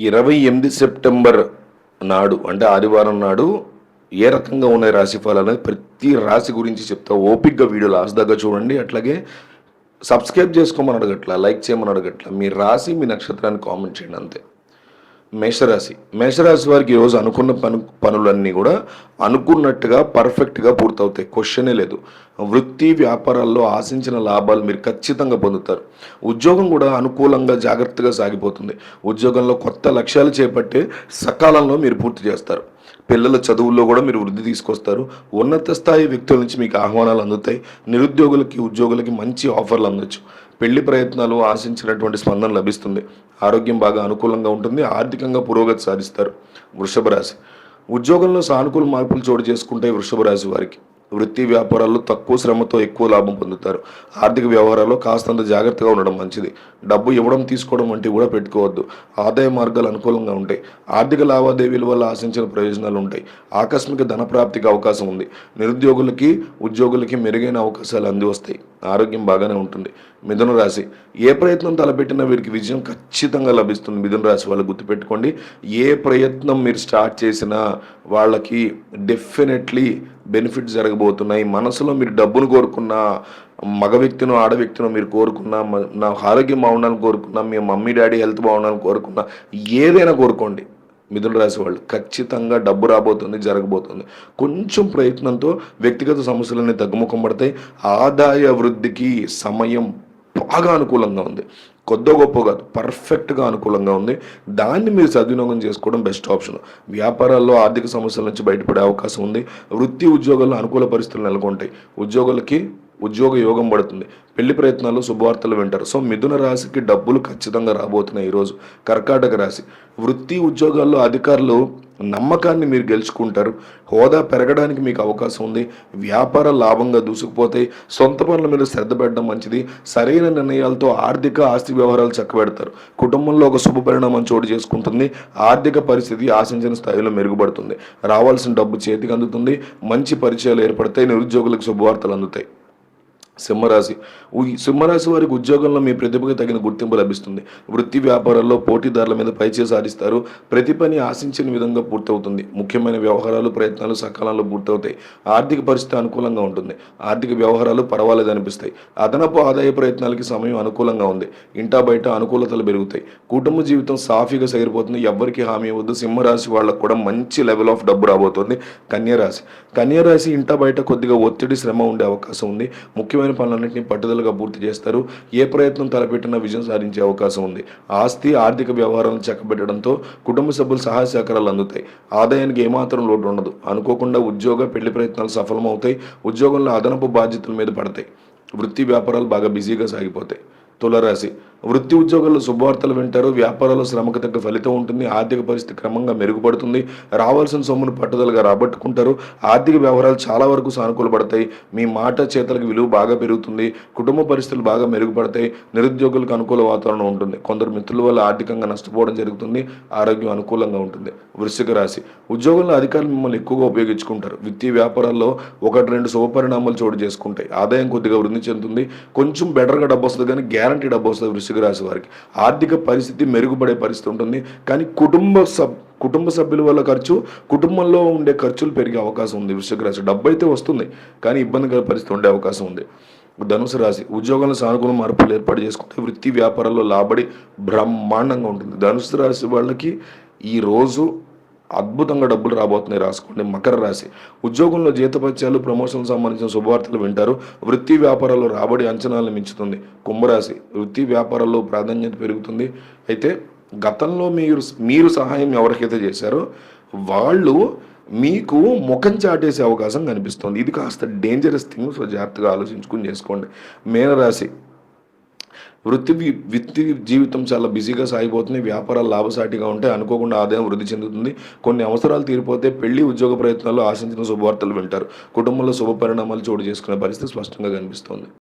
28 September నాడు అంటే ఆదివారం నాడు ఏ రకంగా ఉన్నాయి రాశి ఫలాలు ప్రతి రాశి గురించి చెప్తా. ఓపిక్గా వీడియో లాస్ట్ దాకా చూడండి. అట్లాగే సబ్స్క్రైబ్ చేసుకోమని అడగట్లా, లైక్ చేయమని అడగట్లా. మీ రాశి మీ నక్షత్రాన్ని కామెంట్ చేయండి అంతే. మేషరాశి వారికి ఈరోజు అనుకున్న పనులన్నీ కూడా అనుకున్నట్టుగా పర్ఫెక్ట్గా పూర్తవుతాయి, క్వశ్చనే లేదు. వృత్తి వ్యాపారాల్లో ఆశించిన లాభాలు మీరు ఖచ్చితంగా పొందుతారు. ఉద్యోగం కూడా అనుకూలంగా జాగ్రత్తగా సాగిపోతుంది. ఉద్యోగంలో కొత్త లక్ష్యాలు చేపట్టే సకాలంలో మీరు పూర్తి చేస్తారు. పిల్లల చదువుల్లో కూడా మీరు వృద్ధి తీసుకొస్తారు. ఉన్నత స్థాయి వ్యక్తుల నుంచి మీకు ఆహ్వానాలు అందుతాయి. నిరుద్యోగులకి ఉద్యోగులకి మంచి ఆఫర్లు అందొచ్చు. పెళ్లి ప్రయత్నాలు ఆశించినటువంటి స్పందన లభిస్తుంది. ఆరోగ్యం బాగా అనుకూలంగా ఉంటుంది. ఆర్థికంగా పురోగతి సాధిస్తారు. వృషభ రాశి ఉద్యోగంలో సానుకూల మార్పులు చోటు చేసుకుంటే వృషభ రాశి వారికి వృత్తి వ్యాపారాల్లో తక్కువ శ్రమతో ఎక్కువ లాభం పొందుతారు. ఆర్థిక వ్యవహారాల్లో కాస్తంత జాగ్రత్తగా ఉండడం మంచిది. డబ్బు ఇవ్వడం తీసుకోవడం వంటివి కూడా పెట్టుకోవద్దు. ఆదాయ మార్గాలు అనుకూలంగా ఉంటాయి. ఆర్థిక లావాదేవీల వల్ల ఆశించిన ప్రయోజనాలు ఉంటాయి. ఆకస్మిక ధన ప్రాప్తికి అవకాశం ఉంది. నిరుద్యోగులకి ఉద్యోగులకి మెరుగైన అవకాశాలు అంది వస్తాయి. ఆరోగ్యం బాగానే ఉంటుంది. మిథున రాశి ఏ ప్రయత్నం తలపెట్టినా వీరికి విజయం ఖచ్చితంగా లభిస్తుంది. మిథున రాశి వాళ్ళు గుర్తుపెట్టుకోండి, ఏ ప్రయత్నం మీరు స్టార్ట్ చేసినా వాళ్ళకి డెఫినెట్లీ బెనిఫిట్స్ జరగబోతున్నాయి. మనసులో మీరు డబ్బును కోరుకున్నా, మగ వ్యక్తినో ఆడ వ్యక్తినో మీరు కోరుకున్నా, నా ఆరోగ్యం బాగుండాలని కోరుకున్నా, మీ మమ్మీ డాడీ హెల్త్ బాగుండాలని కోరుకున్నా, ఏదైనా కోరుకోండి. మిథున రాశి వాళ్ళు ఖచ్చితంగా డబ్బు రాబోతుంది, జరగబోతుంది. కొంచెం ప్రయత్నంతో వ్యక్తిగత సమస్యలన్నీ తగ్గుముఖం పడతాయి. ఆదాయ వృద్ధికి సమయం బాగా అనుకూలంగా ఉంది. కొద్ది గొప్ప కాదు, పర్ఫెక్ట్గా అనుకూలంగా ఉంది. దాన్ని మీరు సద్వినియోగం చేసుకోవడం బెస్ట్ ఆప్షన్. వ్యాపారాల్లో ఆర్థిక సమస్యల నుంచి బయటపడే అవకాశం ఉంది. వృత్తి ఉద్యోగాల్లో అనుకూల పరిస్థితులు నెలకొంటాయి. ఉద్యోగులకి ఉద్యోగ యోగం పడుతుంది. పెళ్లి ప్రయత్నాలు శుభవార్తలు వింటారు. సో మిథున రాశికి డబ్బులు ఖచ్చితంగా రాబోతున్నాయి ఈరోజు. కర్కాటక రాశి వృత్తి ఉద్యోగాల్లో అధికారులు నమ్మకాన్ని మీరు గెలుచుకుంటారు. హోదా పెరగడానికి మీకు అవకాశం ఉంది. వ్యాపార లాభంగా దూసుకుపోతాయి. సొంత పనుల మీద శ్రద్ధ పెట్టడం మంచిది. సరైన నిర్ణయాలతో ఆర్థిక ఆస్తి వ్యవహారాలు చక్కబెడతారు. కుటుంబంలో ఒక శుభ పరిణామం చోటు చేసుకుంటుంది. ఆర్థిక పరిస్థితి ఆశించిన స్థాయిలో మెరుగుపడుతుంది. రావాల్సిన డబ్బు చేతికి అందుతుంది. మంచి పరిచయాలు ఏర్పడతాయి. నిరుద్యోగులకు శుభవార్తలు అందుతాయి. సింహరాశి వారికి ఉద్యోగంలో మీ ప్రతిభకు తగిన గుర్తింపు లభిస్తుంది. వృత్తి వ్యాపారాల్లో పోటీదారుల మీద పైచేయి సాధిస్తారు. ప్రతి పని ఆశించిన విధంగా పూర్తవుతుంది. ముఖ్యమైన వ్యవహారాలు ప్రయత్నాలు సకాలంలో పూర్తవుతాయి. ఆర్థిక పరిస్థితి అనుకూలంగా ఉంటుంది. ఆర్థిక వ్యవహారాలు పర్వాలేదు అనిపిస్తాయి. అదనపు ఆదాయ ప్రయత్నాలకి సమయం అనుకూలంగా ఉంది. ఇంటా బయట అనుకూలతలు పెరుగుతాయి. కుటుంబ జీవితం సాఫీగా సాగిపోతుంది. ఎవ్వరికి హామీ ఇవ్వద్దు. సింహరాశి వాళ్ళకు కూడా మంచి లెవెల్ ఆఫ్ డబ్బు రాబోతుంది. కన్యారాశి ఇంటా బయట కొద్దిగా ఒత్తిడి శ్రమ ఉండే అవకాశం ఉంది. ముఖ్యమైన పనులన్నింటినీ పట్టుదలగా పూర్తి చేస్తారు. ఏ ప్రయత్నం తలపెట్టినా విజయం సాధించే అవకాశం ఉంది. ఆస్తి ఆర్థిక వ్యవహారాలను చక్కబెట్టడంతో కుటుంబ సభ్యులు సహాయ సహకారాలు అందుతాయి. ఆదాయానికి ఏమాత్రం లోటు ఉండదు. అనుకోకుండా ఉద్యోగ పెళ్లి ప్రయత్నాలు సఫలమవుతాయి. ఉద్యోగంలో అదనపు బాధ్యతల మీద పడతాయి. వృత్తి వ్యాపారాలు బాగా బిజీగా సాగిపోతాయి. తులరాశి వృత్తి ఉద్యోగాల్లో శుభవార్తలు వింటారు. వ్యాపారాల్లో శ్రమకు తగ్గ ఫలితం ఉంటుంది. ఆర్థిక పరిస్థితి క్రమంగా మెరుగుపడుతుంది. రావాల్సిన సొమ్మును పట్టుదలగా రాబట్టుకుంటారు. ఆర్థిక వ్యవహారాలు చాలా వరకు సానుకూలపడతాయి. మీ మాట చేతలకు విలువ బాగా పెరుగుతుంది. కుటుంబ పరిస్థితులు బాగా మెరుగుపడతాయి. నిరుద్యోగులకు అనుకూల వాతావరణం ఉంటుంది. కొందరు మిత్రుల వల్ల ఆర్థికంగా నష్టపోవడం జరుగుతుంది. ఆరోగ్యం అనుకూలంగా ఉంటుంది. వృశ్చిక రాశి ఉద్యోగంలో అధికారులు మిమ్మల్ని ఎక్కువగా ఉపయోగించుకుంటారు. వృత్తి వ్యాపారాల్లో 1-2 శుభ పరిణామాలు చోటు చేసుకుంటాయి. ఆదాయం కొద్దిగా వృద్ధి చెందుతుంది. కొంచెం బెటర్గా డబ్బు వస్తుంది, కానీ గ్యారంటీ డబ్బు వస్తుంది. వృశ్చిక రాశి వారికి ఆర్థిక పరిస్థితి మెరుగుపడే పరిస్థితి ఉంటుంది. కానీ కుటుంబ సభ్యుల వల్ల కుటుంబంలో ఉండే ఖర్చులు పెరిగే అవకాశం ఉంది. వృశ్చిక రాశి డబ్బు అయితే వస్తుంది, కానీ ఇబ్బందికర పరిస్థితి ఉండే అవకాశం ఉంది. ధనుసు రాశి ఉద్యోగంలో సానుకూల మార్పులు ఏర్పాటు చేసుకుంటే వృత్తి వ్యాపారాల్లో లాభడి బ్రహ్మాండంగా ఉంటుంది. ధనుసు రాశి వాళ్ళకి ఈరోజు అద్భుతంగా డబ్బులు రాబోతున్నాయి, రాసుకోండి. మకర రాశి ఉద్యోగంలో జీతపత్యాలు ప్రమోషన్లకు సంబంధించిన శుభవార్తలు వింటారు. వృత్తి వ్యాపారాల్లో రాబడి అంచనాలను మించుతుంది. కుంభరాశి వృత్తి వ్యాపారాల్లో ప్రాధాన్యత పెరుగుతుంది. అయితే గతంలో మీరు సహాయం ఎవరికైతే చేశారో వాళ్ళు మీకు ముఖం చాటేసే అవకాశం కనిపిస్తుంది. ఇది కాస్త డేంజరస్ థింగ్. సో జాగ్రత్తగా ఆలోచించుకుని చేసుకోండి. మీనరాశి వృత్తి జీవితం చాలా బిజీగా సాగిపోతుంది. వ్యాపారాలు లాభసాటిగా ఉంటే అనుకోకుండా ఆదాయం వృద్ధి చెందుతుంది. కొన్ని అవసరాలు తీరిపోతే పెళ్లి ఉద్యోగ ప్రయత్నాల్లో ఆశించిన శుభవార్తలు వింటారు. కుటుంబంలో శుభ పరిణామాలు చోటు చేసుకునే పరిస్థితి స్పష్టంగా కనిపిస్తోంది.